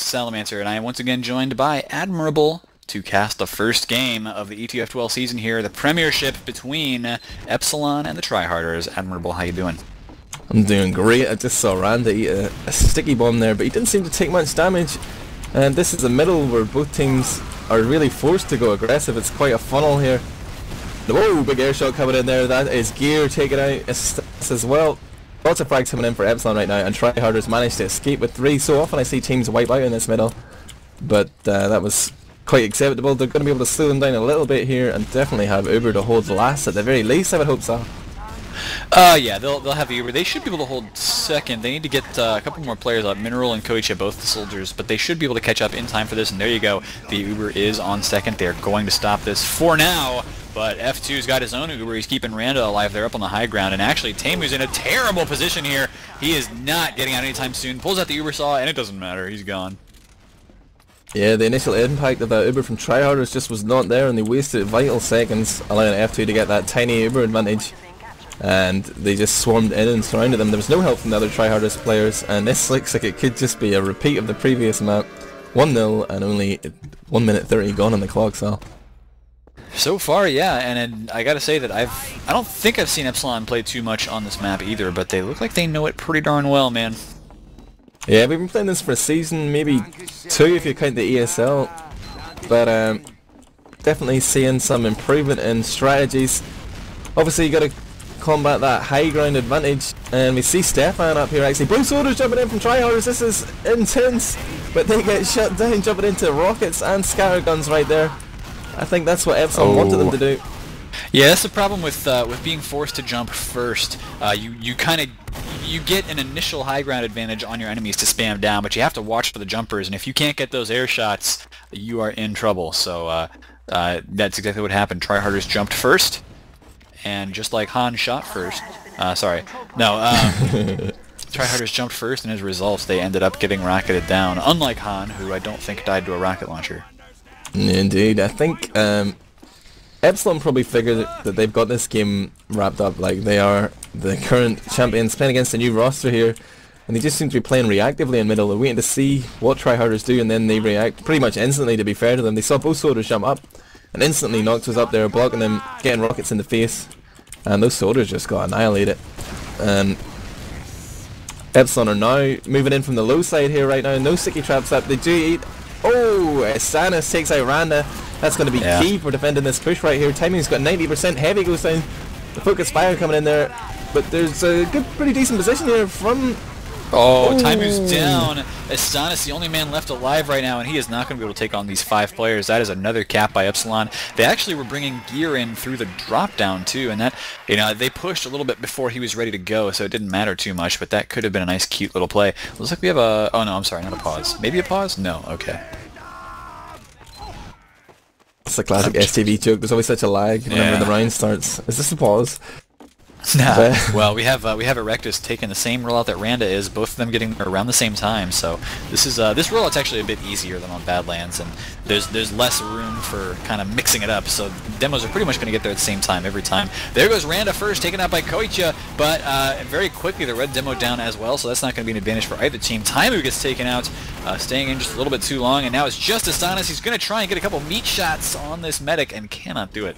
Salamancer, and I am once again joined by Admirable to cast the first game of the ETF2L season here, the Premiership between Epsilon and the Tryharders. Admirable, how you doing? I'm doing great. I just saw Randa eat a sticky bomb there, but he didn't seem to take much damage. And this is the middle where both teams are really forced to go aggressive. It's quite a funnel here. Whoa, big air shot coming in there. That is gear taken out EstaniS as well. Lots of frags coming in for Epsilon right now, and Tryharders managed to escape with 3. So often I see teams wipe out in this middle, but that was quite acceptable. They're going to be able to slow them down a little bit here and definitely have Uber to hold the last at the very least, I would hope so. Yeah, they'll have the Uber. They should be able to hold second. They need to get a couple more players up. Mineral and Koeitje, both the soldiers, but they should be able to catch up in time for this, and there you go. The Uber is on second. They're going to stop this for now, but F2's got his own Uber. He's keeping Randa alive. They're up on the high ground, and actually Taimou's in a terrible position here. He is not getting out anytime soon. Pulls out the Uber saw, and it doesn't matter. He's gone. Yeah, the initial impact of that Uber from Tryharders just was not there, and they wasted vital seconds, allowing F2 to get that tiny Uber advantage. And they just swarmed in and surrounded them. There was no help from the other Tryharders players, and this looks like it could just be a repeat of the previous map. 1-0 and only 1 minute 30 gone on the clock, so. So far, yeah, and I gotta say that I don't think I've seen Epsilon play too much on this map either, but they look like they know it pretty darn well, man. Yeah, we've been playing this for a season, maybe 2 if you count the ESL, but definitely seeing some improvement in strategies. Obviously you gotta combat that high ground advantage, and we see Stefan up here actually. Both soldiers jumping in from Tryharders. This is intense, but they get shut down jumping into rockets and scatterguns right there. I think that's what Epsilon wanted them to do. Yeah, that's the problem with being forced to jump first. You get an initial high ground advantage on your enemies to spam down, but you have to watch for the jumpers, and if you can't get those air shots, you are in trouble. So that's exactly what happened. Tryharders jumped first, and just like Han shot first, Tryharders jumped first, and as a result, they ended up getting rocketed down, unlike Han, who I don't think died to a rocket launcher. Indeed, I think Epsilon probably figured that they've got this game wrapped up, like they are the current champions playing against a new roster here, and they just seem to be playing reactively in middle. They're waiting to see what Tryharders do, and then they react pretty much instantly, to be fair to them. They saw both soldiers jump up, and instantly KnOxXx was up there blocking them, getting rockets in the face, and those soldiers just got annihilated. And Epsilon are now moving in from the low side here right now. No sticky traps up. They do eat. Oh, EstaniS takes out Randa. That's going to be key for defending this push right here. Taimou's got 90%. Heavy goes down. The focus fire coming in there, but there's a good, pretty decent position here from. Oh, Taimou's down. EstaniS, the only man left alive right now, and he is not going to be able to take on these 5 players. That is another cap by Epsilon. They actually were bringing gear in through the drop down too, and that, they pushed a little bit before he was ready to go, so it didn't matter too much. But that could have been a nice, cute little play. Looks like we have a. Oh no, I'm sorry, not a pause. Maybe a pause? No. Okay. It's a classic STV joke. There's always such a lag whenever the round starts. Is this a pause? Nah. Well, we have erectus taking the same rollout that Randa is, both of them getting around the same time. So this is this rollout's actually a bit easier than on Badlands, and there's less room for kind of mixing it up. So demos are pretty much going to get there at the same time every time. There goes Randa first, taken out by Koeitje, but very quickly the red demo down as well. So that's not going to be an advantage for either team. Taimou gets taken out, staying in just a little bit too long, and now it's just EstaniS. He's going to try and get a couple meat shots on this medic and cannot do it.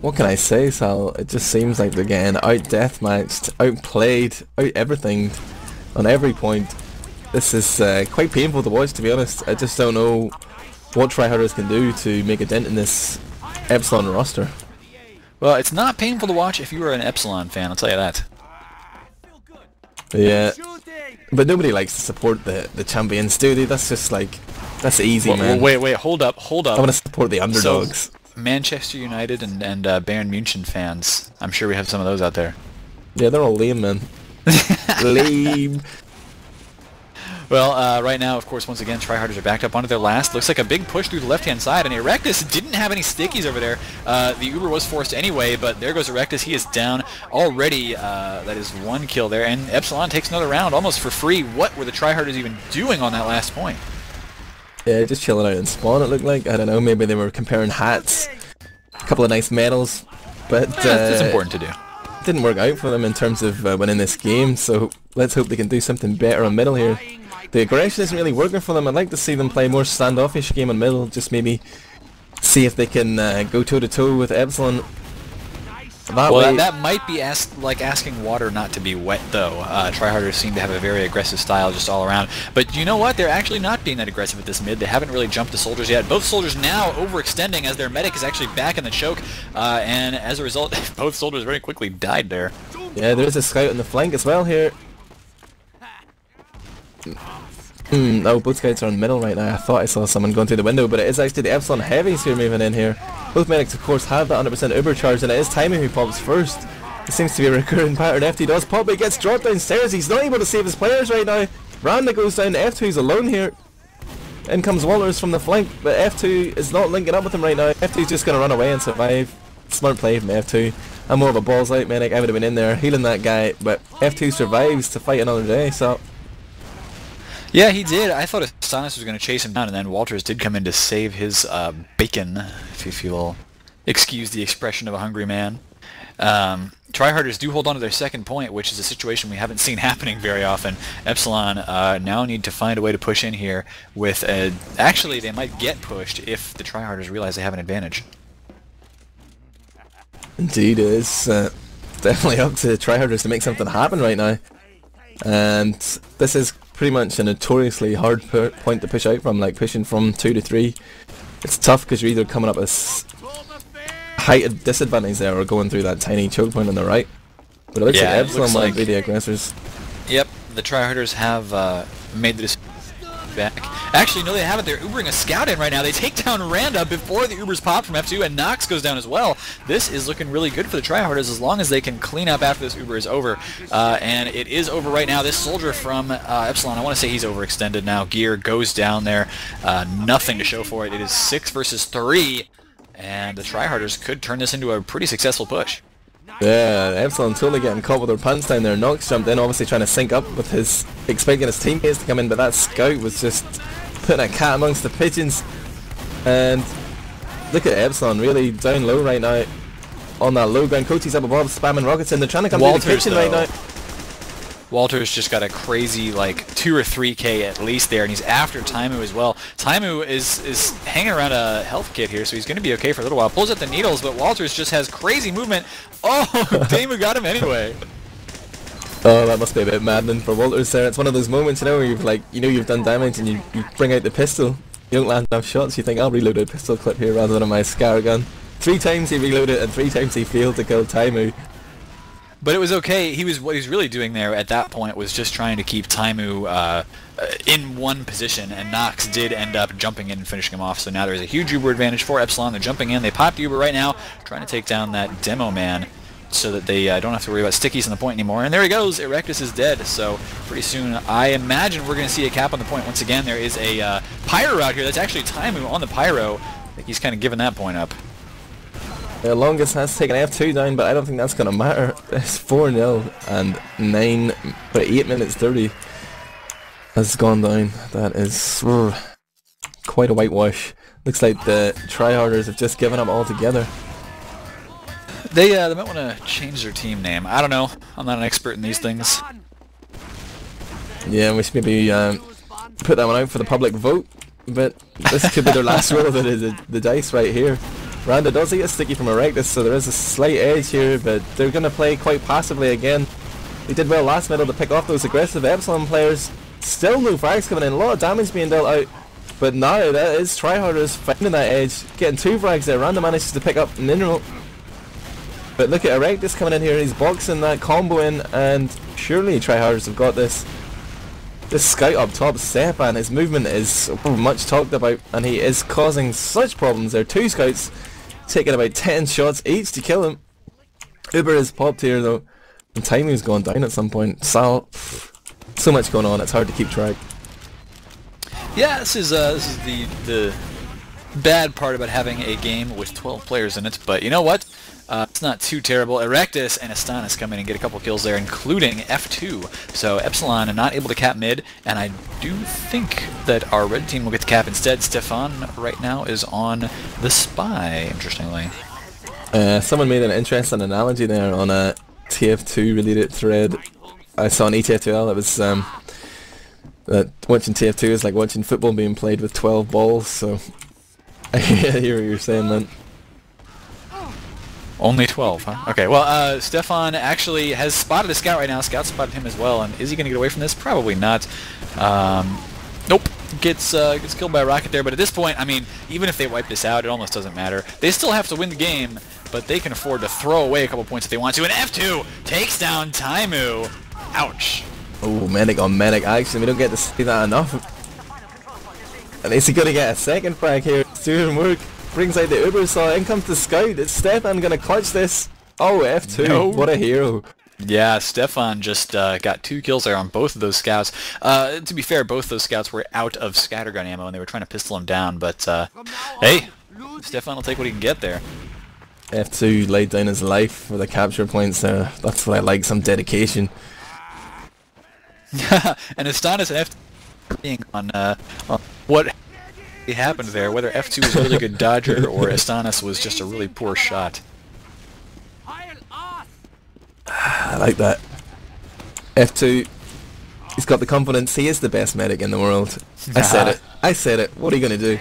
What can I say, Sal? It just seems like they're getting out-deathmatched, outplayed, out-everything on every point. This is quite painful to watch, to be honest. I just don't know what Tryharders can do to make a dent in this Epsilon roster. Well, it's not painful to watch if you are an Epsilon fan, I'll tell you that. Yeah, but nobody likes to support the champions, do they? That's just like, that's easy, man. Wait, hold up. I want to support the underdogs. So, Manchester United and Bayern München fans. I'm sure we have some of those out there. Yeah, they're all lame, man. Lame. Well, right now, of course, once again, Tryharders are backed up onto their last. Looks like a big push through the left-hand side, and erectus didn't have any stickies over there. The Uber was forced anyway, but there goes erectus. He is down already. That is 1 kill there, and Epsilon takes another round almost for free. What were the Tryharders even doing on that last point? Yeah, just chilling out in spawn, it looked like. I don't know, maybe they were comparing hats. A couple of nice medals. But it's important to do. Didn't work out for them in terms of winning this game, so let's hope they can do something better on middle here. the aggression isn't really working for them. I'd like to see them play more standoffish game in middle, just maybe see if they can go toe-to-toe with Epsilon. That might be like asking water not to be wet, though. Tryharders seem to have a very aggressive style just all around. But you know what? They're actually not being that aggressive at this mid. They haven't really jumped the soldiers yet. Both soldiers now overextending as their medic is actually back in the choke. And as a result, both soldiers very quickly died there. Yeah, there is a scout on the flank as well here. No, both scouts are in middle right now. I thought I saw someone going through the window, but it is actually the Epsilon heavies who are moving in here. Both medics, of course, have that 100% uber charge, and it is Taimou who pops first. It seems to be a recurring pattern. FT does pop, but he gets dropped downstairs. He's not able to save his players right now. Randa goes down, F2's alone here. In comes wltrs from the flank, but F2 is not linking up with him right now. F2's just going to run away and survive. Smart play from F2. I'm more of a balls out medic. I would have been in there healing that guy, but F2 survives to fight another day, so... Yeah, he did. I thought EstaniS was going to chase him down, and then wltrs did come in to save his bacon, if you will excuse the expression of a hungry man. Tryharders do hold on to their second point, which is a situation we haven't seen happening very often. Epsilon now need to find a way to push in here with a... Actually, they might get pushed if the Tryharders realize they have an advantage. Indeed, it is definitely up to Tryharders to make something happen right now. And this is pretty much a notoriously hard point to push out from, like pushing from 2 to 3. It's tough because you're either coming up with height disadvantage there or going through that tiny choke point on the right. But it looks like Epsilon might be the aggressors. Yep, the Tryharders have made the decision back. Actually, no, they haven't. They're Ubering a scout in right now. They take down Randa before the Ubers pop from F2, and KnOxXx goes down as well. This is looking really good for the Tryharders as long as they can clean up after this Uber is over. And it is over right now. This soldier from Epsilon, I want to say he's overextended now. Gear goes down there. Nothing to show for it. It is 6 versus 3, and the Tryharders could turn this into a pretty successful push. Yeah, Epsilon totally getting caught with their pants down there. KnOxXx jumped in, obviously trying to sync up with his, expecting his teammates to come in, but that scout was just putting a cat amongst the pigeons. And look at Epsilon, really down low right now on that low ground. Koeitje's up above, spamming rockets, and they're trying to come through the kitchen right now. wltrs just got a crazy like 2 or 3k at least there, and he's after Taimou as well. Taimou is hanging around a health kit here, so he's going to be okay for a little while. Pulls out the needles, but wltrs just has crazy movement. Oh, Taimou got him anyway. Oh, that must be a bit maddening for wltrs there. It's one of those moments, you know, where you've like, you know you've done damage and you bring out the pistol. You don't land enough shots, you think, I'll reload a pistol clip here rather than my scar gun. 3 times he reloaded and 3 times he failed to kill Taimou. But it was okay. What he was really doing there at that point was just trying to keep Taimou in one position, and KnOxXx did end up jumping in and finishing him off. So now there's a huge Uber advantage for Epsilon. They're jumping in. They popped Uber right now, trying to take down that demo man so that they don't have to worry about stickies on the point anymore. And there he goes. Erectus is dead. So pretty soon, I imagine we're going to see a cap on the point. Once again, there is a pyro out here. That's actually Taimou on the pyro. I think he's kind of giving that point up. The longest has taken F2 down, but I don't think that's going to matter. It's 4-0 and 8 minutes 30 has gone down. That is quite a whitewash. Looks like the Tryharders have just given up altogether. They might want to change their team name. I don't know. I'm not an expert in these things. Yeah, we should maybe put that one out for the public vote. But this could be their last roll of the dice right here. Randa does get a sticky from erectus, so there is a slight edge here, but they're going to play quite passively again. They did well last middle to pick off those aggressive Epsilon players. Still no frags coming in, a lot of damage being dealt out. But now that is Tryharders finding that edge, getting 2 frags there. Randa manages to pick up Mineral. But look at erectus coming in here, he's boxing that combo in, and surely Tryharders have got this. This scout up top, Stefan, his movement is much talked about, and he is causing such problems there. 2 scouts taking about 10 shots each to kill him. Uber is popped here though, and Taimou's gone down at some point. So much going on, it's hard to keep track. Yeah, this is the bad part about having a game with 12 players in it, but you know what? It's not too terrible. Erectus and EstaniS come in and get a couple kills there, including F2. So Epsilon are not able to cap mid, and I do think that our red team will get to cap instead. Stefan right now is on the spy, interestingly. Someone made an interesting analogy there on a TF2 related thread. I saw an ETF2L. It was that watching TF2 is like watching football being played with 12 balls, so I hear what you're saying, man. Only 12, huh? Okay, well, Stefan actually has spotted a scout right now. Scout spotted him as well, and is he going to get away from this? Probably not. Nope. Gets killed by a rocket there, but at this point, I mean, even if they wipe this out, it almost doesn't matter. They still have to win the game, but they can afford to throw away a couple points if they want to. And F2 takes down Taimou. Ouch. Oh, medic on medic action. We don't get to see that enough. At least he's going to get a second frag here. It's doing work. Brings out the Uber saw. In comes the scout. It's Stefan going to clutch this. Oh, F2. No. What a hero. Yeah, Stefan just got 2 kills there on both of those scouts. To be fair, both those scouts were out of scattergun ammo and they were trying to pistol him down, but hey, Stefan will take what he can get there. F2 laid down his life for the capture points there. That's what I like, some dedication. And EstaniS and F2 being on what happened there, whether F2 was a really good dodger or EstaniS was just a really poor shot. I like that. F2, he's got the confidence. He is the best medic in the world. I said it. I said it. What are you going to do?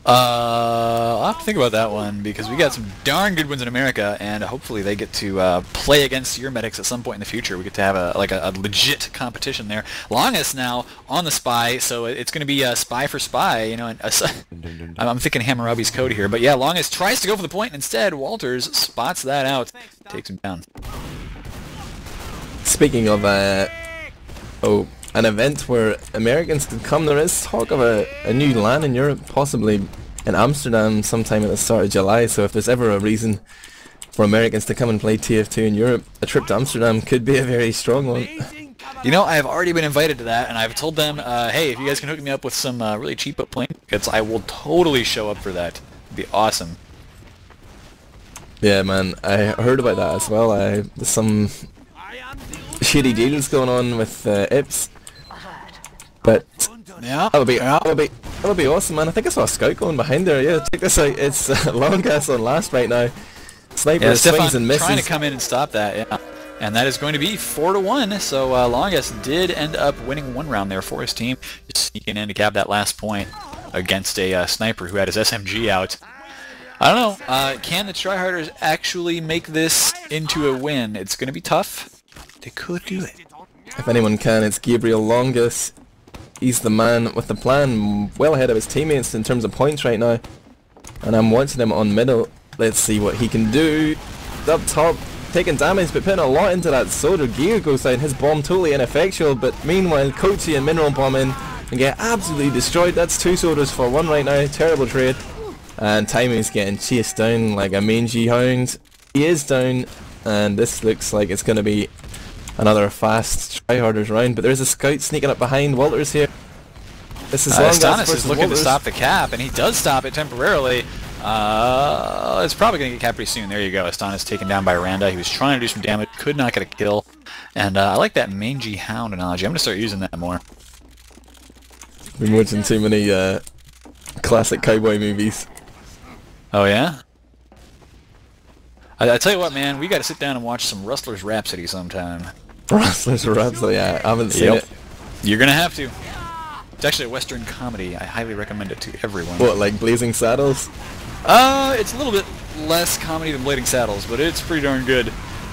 I'll have to think about that one, because we got some darn good ones in America, and hopefully they get to play against your medics at some point in the future. We get to have a legit competition there. longás now on the spy, so it's going to be spy for spy, you know. And I'm thinking Hammurabi's code here, but yeah, longás tries to go for the point, and instead wltrs spots that out, takes him down. Speaking of an event where Americans can come, there is talk of a new LAN in Europe, possibly in Amsterdam sometime at the start of July, so if there's ever a reason for Americans to come and play TF2 in Europe, a trip to Amsterdam could be a very strong one. You know, I've already been invited to that, and I've told them, hey, if you guys can hook me up with some really cheap plane tickets, I will totally show up for that. It'd be awesome. Yeah, man, I heard about that as well. There's some shitty deals going on with Ips. But yeah, that would be awesome, man. I think I saw a scout going behind there. Yeah, check this out. It's longás on last right now. Sniper swings and misses. Trying to come in and stop that. Yeah, and that is going to be 4-1. So longás did end up winning one round there for his team, just sneaking in to cap that last point against a sniper who had his SMG out. I don't know. Can the Tryharders actually make this into a win? It's going to be tough. They could do it. If anyone can, it's Gabriel longás. He's the man with the plan, well ahead of his teammates in terms of points right now. And I'm watching him on middle. Let's see what he can do. Up top, taking damage, but putting a lot into that soldier. Gear goes down, his bomb totally ineffectual, but meanwhile, Koeitje and Mineral bomb in and get absolutely destroyed. That's 2 soldiers for 1 right now, terrible trade. And Taimou's getting chased down like a mangy hound. He is down, and this looks like it's going to be another fast Tryharders round, but there's a scout sneaking up behind wltrs here. This is EstaniS is looking to stop the cap, and he does stop it temporarily. It's probably going to get capped pretty soon. There you go. EstaniS taken down by Randa. He was trying to do some damage, could not get a kill. And I like that mangy hound analogy. I'm going to start using that more. Been watching too many classic cowboy movies. Oh yeah? I tell you what, man, we got to sit down and watch some Rustler's Rhapsody sometime. Rustler's Rhapsody, yeah, I haven't seen it. You're gonna have to. It's actually a Western comedy. I highly recommend it to everyone. What, like Blazing Saddles? It's a little bit less comedy than Blazing Saddles, but it's pretty darn good.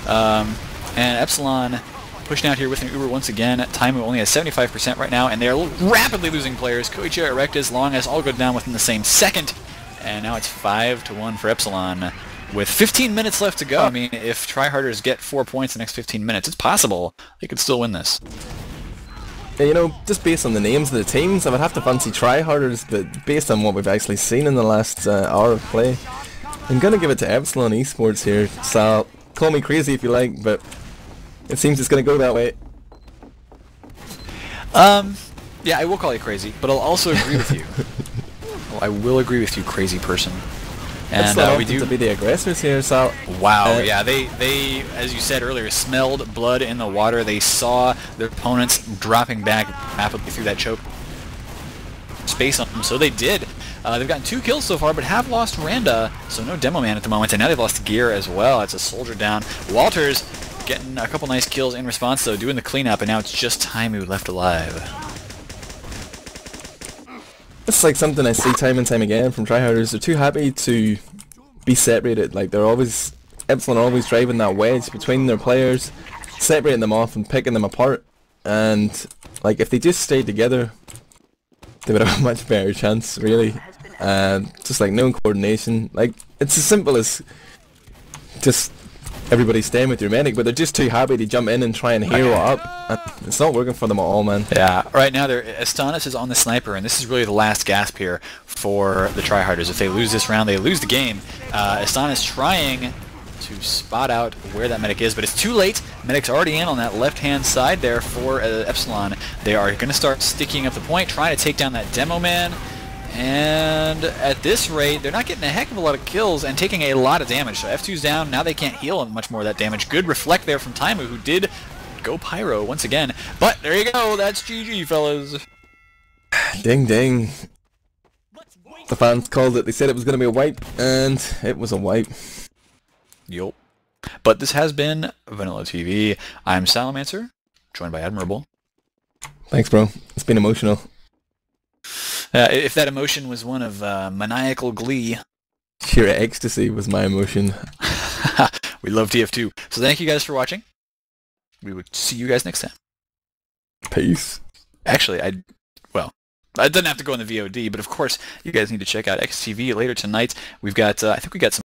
And Epsilon pushing out here with an Uber once again. Taimou only has 75% right now, and they're rapidly losing players. Koeitje, erectus, longás all go down within the same second. And now it's 5-1 for Epsilon. With 15 minutes left to go. I mean, if Tryharders get 4 points in the next 15 minutes, it's possible they could still win this. Yeah, you know, just based on the names of the teams, I would have to fancy Tryharders, but based on what we've actually seen in the last hour of play, I'm going to give it to Epsilon Esports here. So, call me crazy if you like, but it seems it's going to go that way. Yeah, I will call you crazy, but I'll also agree with you. I will agree with you, crazy person. And we do to be the aggressors here, so wow, yeah, they as you said earlier, smelled blood in the water. They saw their opponents dropping back rapidly through that choke space on them, so they did. They've gotten 2 kills so far, but have lost Randa, so no demo man at the moment, and now they've lost Gear as well. It's a soldier down. wltrs getting a couple nice kills in response, though, doing the cleanup, and now it's just Taimou left alive. It's like something I see time and time again from Tryharders. They're too happy to be separated. Like they're always, Epsilon are always driving that wedge between their players, separating them off and picking them apart. And like if they just stayed together, they would have a much better chance, really. Just like no coordination. Like it's as simple as just everybody staying with your medic, but they're just too happy to jump in and try and hero up. And it's not working for them at all, man. Yeah, right now EstaniS is on the sniper, and this is really the last gasp here for the Tryharders. If they lose this round, they lose the game. EstaniS trying to spot out where that medic is, but it's too late. Medic's already in on that left-hand side there for Epsilon. They are going to start sticking up the point, trying to take down that demo man. And at this rate, they're not getting a heck of a lot of kills and taking a lot of damage. So F2's down. Now they can't heal much more of that damage. Good reflect there from Taimou, who did go pyro once again. But there you go. That's GG, fellas. Ding ding. The fans called it. They said it was going to be a wipe, and it was a wipe. Yup. But this has been VanillaTV. I'm Salamancer, joined by Admirable. Thanks, bro. It's been emotional. If that emotion was one of maniacal glee. Sheer ecstasy was my emotion. We love TF2. So thank you guys for watching. We will see you guys next time. Peace. Actually, I didn't have to go in the VOD, but of course, you guys need to check out XTV later tonight. We've got, I think we got some